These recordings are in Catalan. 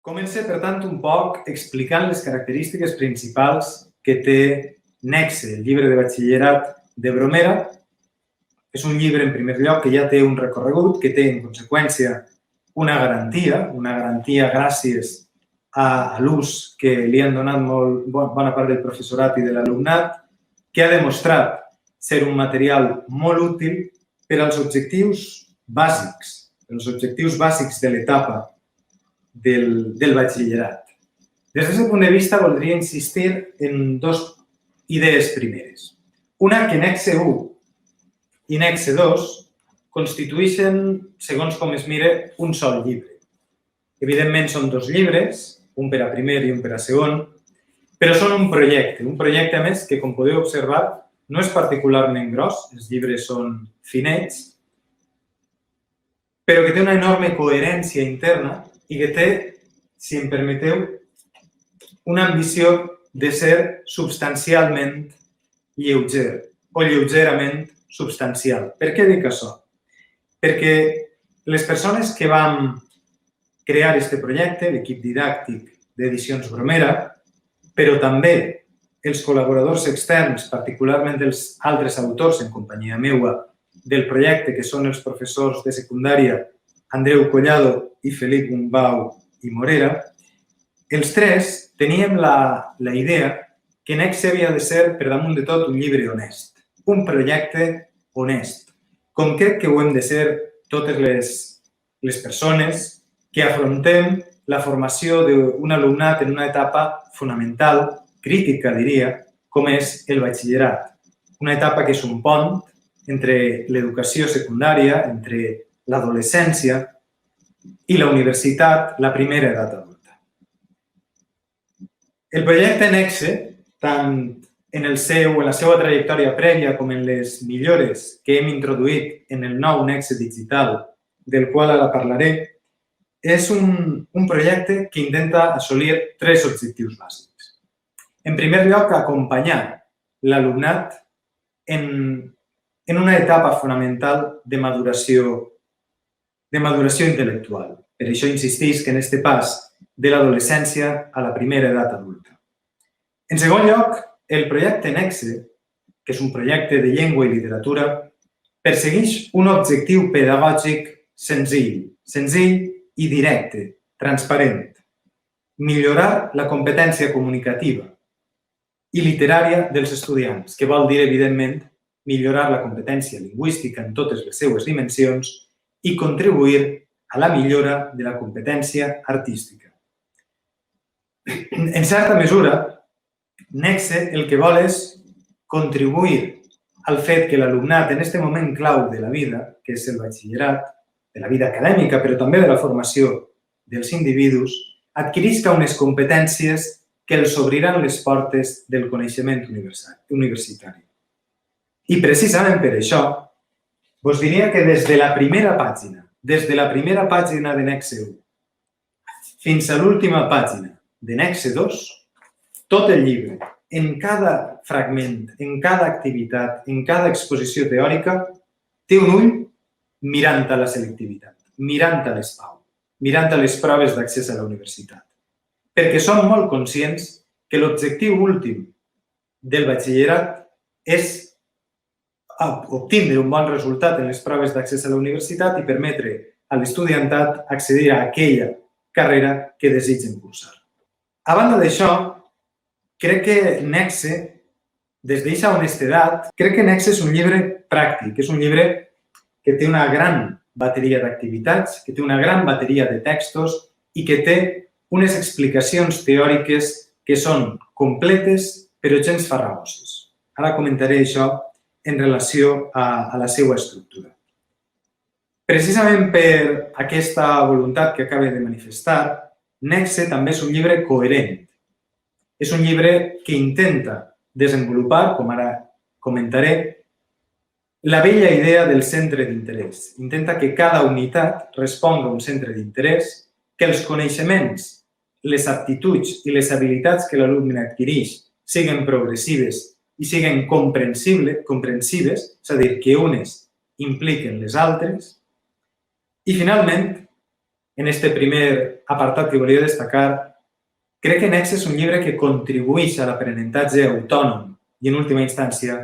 Comença, per tant, un poc explicant les característiques principals que té Nexe, el llibre de batxillerat de Bromera. És un llibre, en primer lloc, que ja té un recorregut, que té, en conseqüència, una garantia gràcies a l'ús que li han donat bona part del professorat i de l'alumnat, que ha demostrat ser un material molt útil per als objectius bàsics, de l'etapa del batxillerat. Des d'aquest punt de vista, voldria insistir en dues idees primeres. Una, que Nexe 1 i Nexe 2 constitueixen, segons com es mire, un sol llibre. Evidentment, són dos llibres, un per a primer i un per a segon, però són un projecte, a més, que, com podeu observar, no és particularment gros, els llibres són finets, però que té una enorme coherència interna i que té, si em permeteu, una ambició de ser substancialment lleuger o lleugerament substancial. Per què dic això? Perquè les persones que vam crear aquest projecte, l'equip didàctic d'Edicions Bromera, però també els col·laboradors externs, particularment els altres autors en companyia meua del projecte, que són els professors de secundària Andreu Collado i Felip Gumbau i Morera, els tres teníem la idea que Nexe havia de ser, per damunt de tot, un llibre honest, un projecte honest, com crec que ho hem de ser totes les persones que afrontem la formació d'un alumnat en una etapa fonamental, crítica, diria, com és el batxillerat. Una etapa que és un pont entre l'educació secundària, entre l'adolescència i la universitat, la primera edat adulta. El projecte Nexe, tant en la seva trajectòria prèvia com en les millores que hem introduït en el nou Nexe digital, del qual ara parlaré, és un projecte que intenta assolir tres objectius bàsics. En primer lloc, acompanyar l'alumnat en una etapa fonamental de maduració intel·lectual. Per això insisteix que en aquest pas de l'adolescència a la primera edat adulta. En segon lloc, el projecte Nexe, que és un projecte de llengua i literatura, persegueix un objectiu pedagògic senzill i directe, transparent. Millorar la competència comunicativa i literària dels estudiants, que vol dir, evidentment, millorar la competència lingüística en totes les seues dimensions i contribuir a la millora de la competència artística. En certa mesura, Nexe el que vol és contribuir al fet que l'alumnat, en aquest moment clau de la vida, que és el batxillerat, de la vida acadèmica, però també de la formació dels individus, adquirisca unes competències que els obriran les portes del coneixement universitari. I precisament per això, vos diria que des de la primera pàgina de Nexe 1 fins a l'última pàgina de Nexe 2, tot el llibre, en cada fragment, en cada activitat, en cada exposició teòrica, té un ull mirant a la selectivitat, mirant a les PAU, mirant a les proves d'accés a la universitat. Perquè som molt conscients que l'objectiu últim del batxillerat és obtindre un bon resultat en les proves d'accés a la universitat i permetre a l'estudiantat accedir a aquella carrera que desitgen cursar. A banda d'això, crec que Nexe, des d'aquesta honestedat, crec que Nexe és un llibre pràctic, és un llibre que té una gran bateria d'activitats, que té una gran bateria de textos i que té unes explicacions teòriques que són completes però gens farragoses. Ara comentaré això en relació a la seva estructura. Precisament per aquesta voluntat que acabo de manifestar, Nexe també és un llibre coherent. És un llibre que intenta desenvolupar, com ara comentaré, la vella idea del centre d'interès. Intenta que cada unitat responga a un centre d'interès, que els coneixements, les aptituds i les habilitats que l'alumne adquireix siguin progressives i siguin comprensives, és a dir, que unes impliquen les altres. I, finalment, en este primer apartat que volia destacar, crec que Nexe és un llibre que contribueix a l'aprenentatge autònom i, en última instància,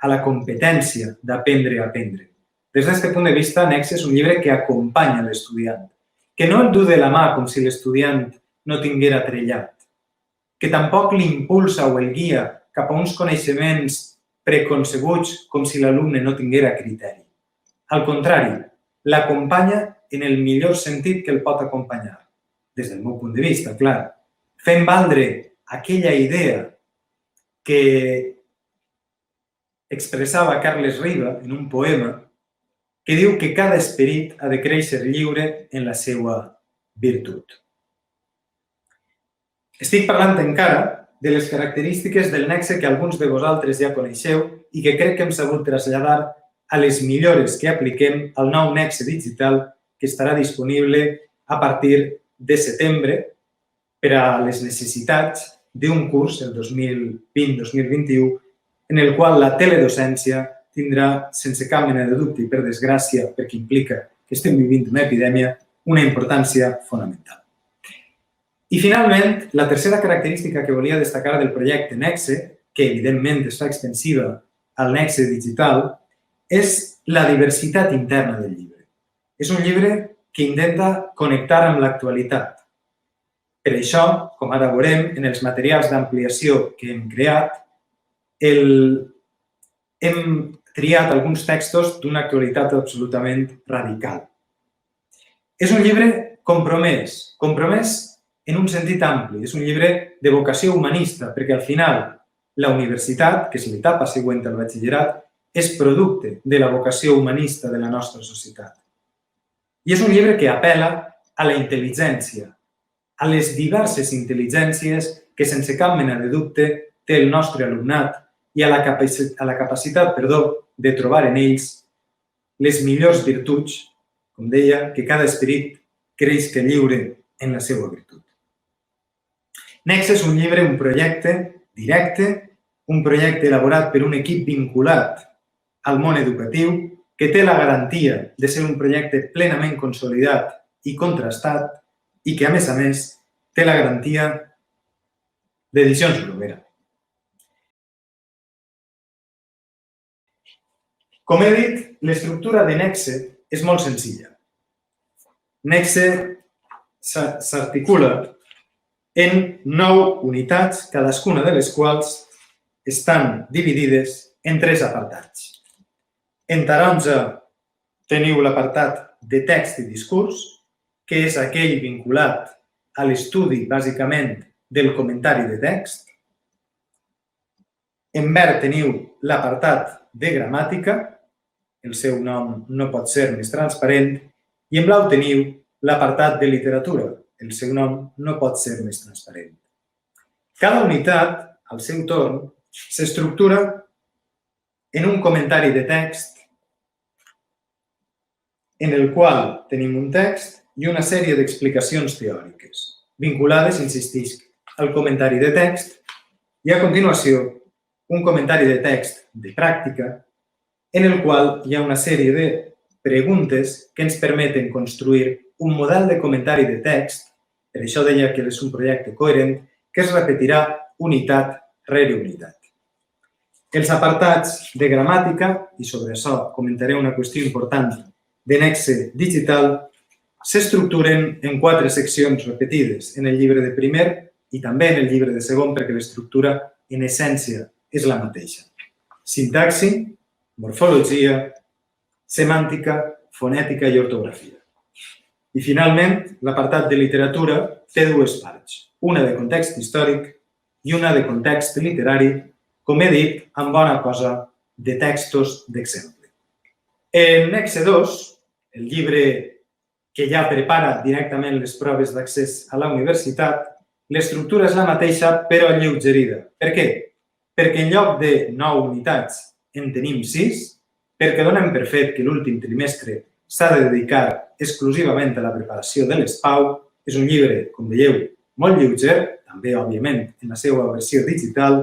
a la competència d'aprendre a aprendre. Des d'aquest punt de vista, Nexe és un llibre que acompanya l'estudiant, que no el du de la mà com si l'estudiant no tinguera trellat, que tampoc l'impulsa o el guia cap a uns coneixements preconcebuts com si l'alumne no tinguera criteri. Al contrari, l'acompanya en el millor sentit que el pot acompanyar, des del meu punt de vista, clar, fent valdre aquella idea que expressava Carles Riba en un poema que diu que cada esperit ha de créixer lliure en la seva virtut. Estic parlant encara de les característiques del Nexe que alguns de vosaltres ja coneixeu i que crec que hem sabut traslladar a les millores que apliquem al nou Nexe digital que estarà disponible a partir de setembre per a les necessitats d'un curs, el 2020-2021, en el qual la teledocència tindrà, sense cap mena de dubte i per desgràcia, perquè implica que estem vivint una epidèmia, una importància fonamental. I finalment, la tercera característica que volia destacar del projecte Nexe, que evidentment es fa extensiva al Nexe digital, és la diversitat interna del llibre. És un llibre que intenta connectar amb l'actualitat. Per això, com ara veurem, en els materials d'ampliació que hem creat, hem triat alguns textos d'una actualitat absolutament radical. És un llibre compromès en un sentit ampli. És un llibre de vocació humanista, perquè al final la universitat, que és l'etapa següent al batxillerat, és producte de la vocació humanista de la nostra societat. I és un llibre que apel·la a la intel·ligència, a les diverses intel·ligències que, sense cap mena de dubte, té el nostre alumnat i a la capacitat de trobar en ells les millors virtuts, com deia, que cada esperit creixi lliure en la seva virtut. Nexe és un llibre, un projecte directe, un projecte elaborat per un equip vinculat al món educatiu que té la garantia de ser un projecte plenament consolidat i contrastat i que, a més, té la garantia d'Edicions Bruguera. Com he dit, l'estructura de Nexe és molt senzilla. Nexe s'articula en 9 unitats, cadascuna de les quals estan dividides en 3 apartats. En taronja teniu l'apartat de text i discurs, que és aquell vinculat a l'estudi, bàsicament, del comentari de text. En verd teniu l'apartat de gramàtica, el seu nom no pot ser més transparent, i en blau teniu l'apartat de literatura, el seu nom no pot ser més transparent. Cada unitat, al seu torn, s'estructura en un comentari de text en el qual tenim un text i una sèrie d'explicacions teòriques, vinculades, insistisc, al comentari de text i, a continuació, un comentari de text de pràctica en el qual hi ha una sèrie de preguntes que ens permeten construir un model de comentari de text, per això deia que és un projecte coherent, que es repetirà unitat rere unitat. Els apartats de gramàtica, i sobre això comentaré una qüestió important de Nexe digital, s'estructuren en 4 seccions repetides en el llibre de primer i també en el llibre de segon, perquè l'estructura, en essència, és la mateixa. Sintaxi, morfologia, semàntica, fonètica i ortografia. I, finalment, l'apartat de literatura té 2 parts, una de context històric i una de context literari, com he dit, amb bona cosa de textos d'exemple. En Nexe 2, el llibre que ja prepara directament les proves d'accés a la universitat, l'estructura és la mateixa, però alleugerida. Per què? Perquè en lloc de 9 unitats en tenim 6, perquè donem per fet que l'últim trimestre s'ha de dedicar exclusivament a la preparació de les PAU. És un llibre, com veieu, molt lleuger, també, òbviament, en la seva versió digital.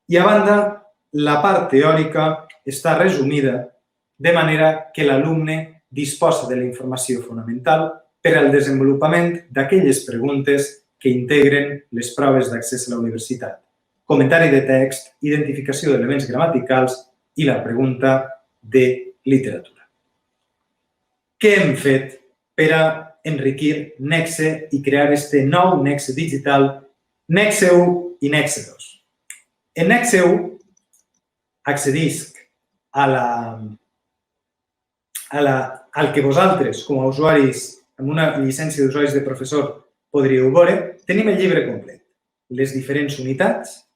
I, a banda, la part teòrica està resumida de manera que l'alumne disposa de la informació fonamental per al desenvolupament d'aquelles preguntes que integren les proves d'accés a la universitat. Comentari de text, identificació d'elements gramaticals i la pregunta de literatura. Què hem fet per a enriquir Nexe i crear este nou Nexe digital, Nexe 1 i Nexe 2? En Nexe 1 accedisc al que vosaltres, com a usuaris amb una llicència d'usuaris de professor, podríeu veure. Tenim el llibre complet, les diferents unitats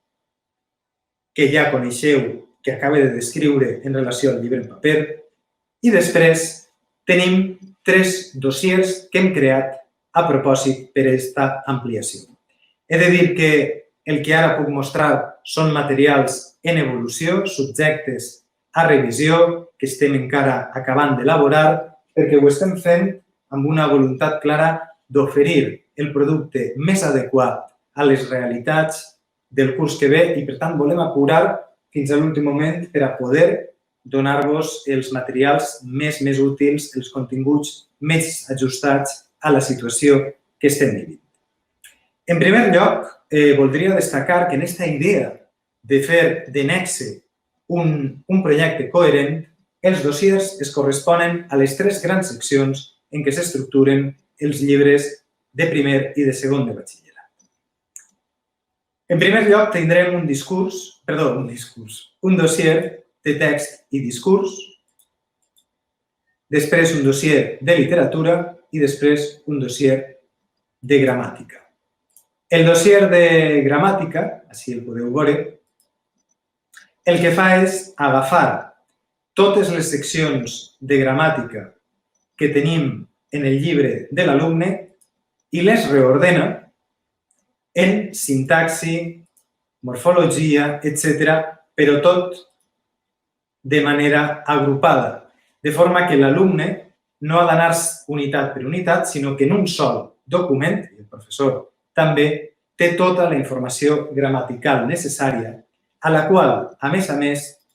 que ja coneixeu, que acabo de descriure en relació al llibre en paper, i després tenim 3 dossiers que hem creat a propòsit per a aquesta ampliació. He de dir que el que ara puc mostrar són materials en evolució, subjectes a revisió, que estem encara acabant d'elaborar, perquè ho estem fent amb una voluntat clara d'oferir el producte més adequat a les realitats del curs que ve i, per tant, volem apurar fins a l'últim moment per a poder donar-vos els materials més útils, els continguts més ajustats a la situació que estem vivint. En primer lloc, voldria destacar que en aquesta idea de fer de Nexe un projecte coherent, els dossiers es corresponen a les 3 grans seccions en què s'estructuren els llibres de primer i de segon de batxillerat. En primer lloc, tindrem un dossier de text i discurs, després un dossier de literatura i després un dossier de gramàtica. El dossier de gramàtica, així el podeu veure, el que fa és agafar totes les seccions de gramàtica que tenim en el llibre de l'alumne i les reordena en sintaxi, morfologia, etc., però tot de manera agrupada, de forma que l'alumne no ha d'anar unitat per unitat, sinó que en un sol document, i el professor també, té tota la informació gramatical necessària, a la qual, a més,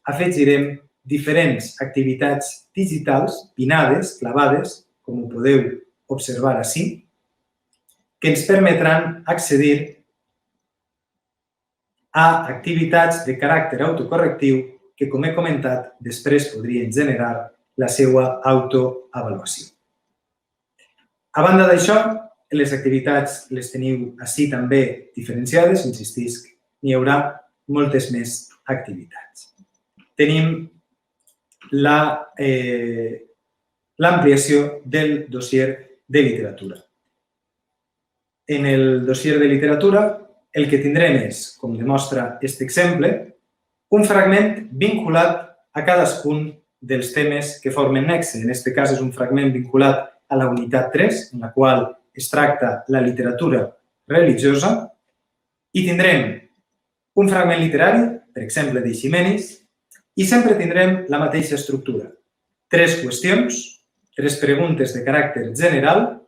afegirem diferents activitats digitals, pinades, clavades, com ho podeu observar ací, que ens permetran accedir a activitats de caràcter autocorrectiu que, com he comentat, després podrien generar la seva autoavaluació. A banda d'això, les activitats les teniu ací també diferenciades, insistisc, n'hi haurà moltes més activitats. Tenim l'ampliació del dossier de literatura. En el dossier de literatura el que tindrem és, com demostra aquest exemple, un fragment vinculat a cadascun dels temes que formen Nexe. En aquest cas és un fragment vinculat a la unitat 3, en la qual es tracta la literatura religiosa, i tindrem un fragment literari, per exemple, d'Eiximenis, i sempre tindrem la mateixa estructura. 3 qüestions, 3 preguntes de caràcter general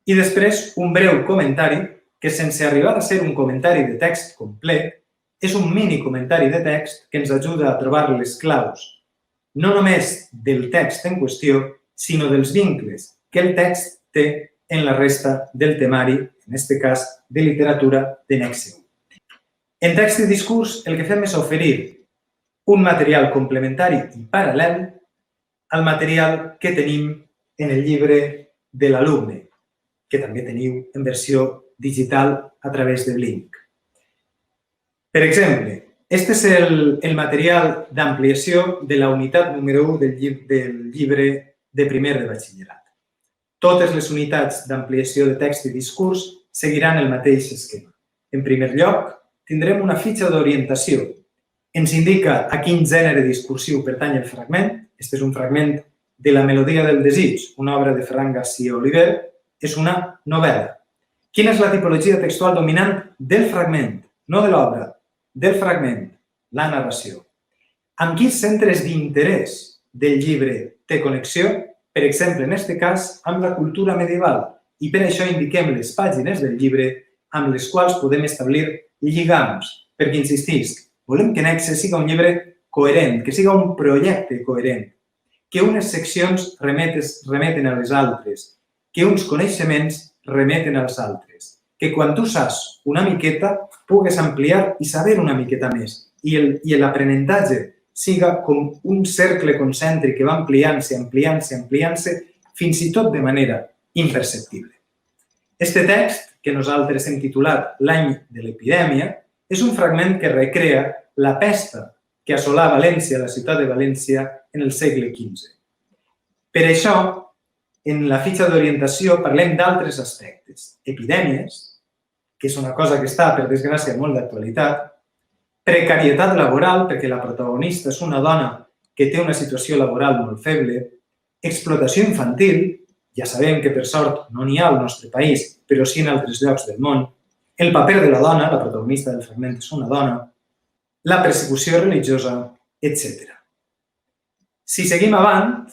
i després un breu comentari que, sense arribar a ser un comentari de text complet, és un mini comentari de text que ens ajuda a trobar les claus, no només del text en qüestió, sinó dels vincles que el text té en la resta del temari, en aquest cas de literatura de Nexe 1. En text i discurs el que fem és oferir un material complementari i paral·lel al material que tenim en el llibre de l'alumne, que també teniu en versió digital a través de Blink. Per exemple, aquest és el material d'ampliació de la unitat número 1 del llibre de primer de batxillerat. Totes les unitats d'ampliació de text i discurs seguiran el mateix esquema. En primer lloc, tindrem una fitxa d'orientació. Ens indica a quin gènere discursiu pertany el fragment. Aquest és un fragment de La melodia del desig, una obra de Ferran García Oliver. És una novel·la. Quina és la tipologia textual dominant del fragment? No de l'obra, del fragment, la narració. Amb quins centres d'interès del llibre té connexió? Per exemple, en aquest cas, amb la cultura medieval. I per això indiquem les pàgines del llibre amb les quals podem establir lligams. Perquè, insistisc, volem que Nexe siga un llibre coherent, que siga un projecte coherent, que unes seccions remeten a les altres, que uns coneixements remeten als altres, que quan tu saps una miqueta pugues ampliar i saber una miqueta més i l'aprenentatge siga com un cercle concèntric que va ampliant-se, ampliant-se, ampliant-se, fins i tot de manera imperceptible. Este text, que nosaltres hem titulat L'any de l'epidèmia, és un fragment que recrea la pesta que assolà València, la ciutat de València, en el segle XV. Per això, en la fitxa d'orientació parlem d'altres aspectes. Epidèmies, que és una cosa que està, per desgràcia, molt d'actualitat, precarietat laboral, perquè la protagonista és una dona que té una situació laboral molt feble, explotació infantil, ja sabem que per sort no n'hi ha al nostre país, però sí en altres llocs del món, el paper de la dona, la protagonista del fragment és una dona, la persecució religiosa, etc. Si seguim avant,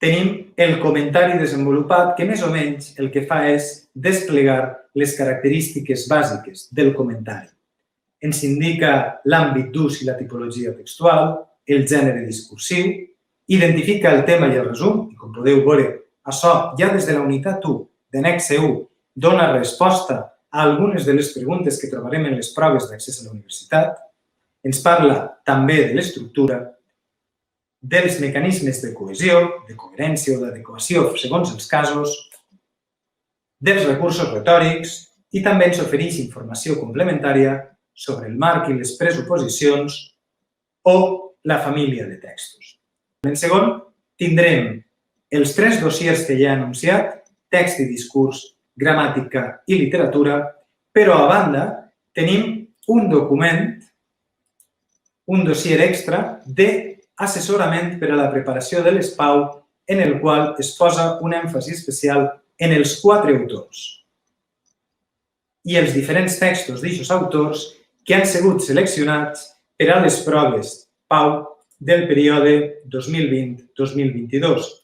tenim el comentari desenvolupat que més o menys el que fa és desplegar les característiques bàsiques del comentari. Ens indica l'àmbit d'ús i la tipologia textual, el gènere discursiu, identifica el tema i el resum, i com podeu veure, això ja des de la unitat 1 de Nexe 1 dona resposta a algunes de les preguntes que trobarem en les proves d'accés a la universitat, ens parla també de l'estructura, dels mecanismes de cohesió, de coherència o d'adequació segons els casos, dels recursos retòrics i també ens ofereix informació complementària sobre el marc i les pressuposicions o la família de textos. En segon, tindrem els 3 dossiers que ja he anunciat, text i discurs, gramàtica i literatura, però a banda tenim un document, un dossier extra d'assessorament per a la preparació de les PAU en el qual es posa un èmfasi especial en els 4 autors i els diferents textos d'aixòs autors que han sigut seleccionats per a les proves PAU del període 2020-2022.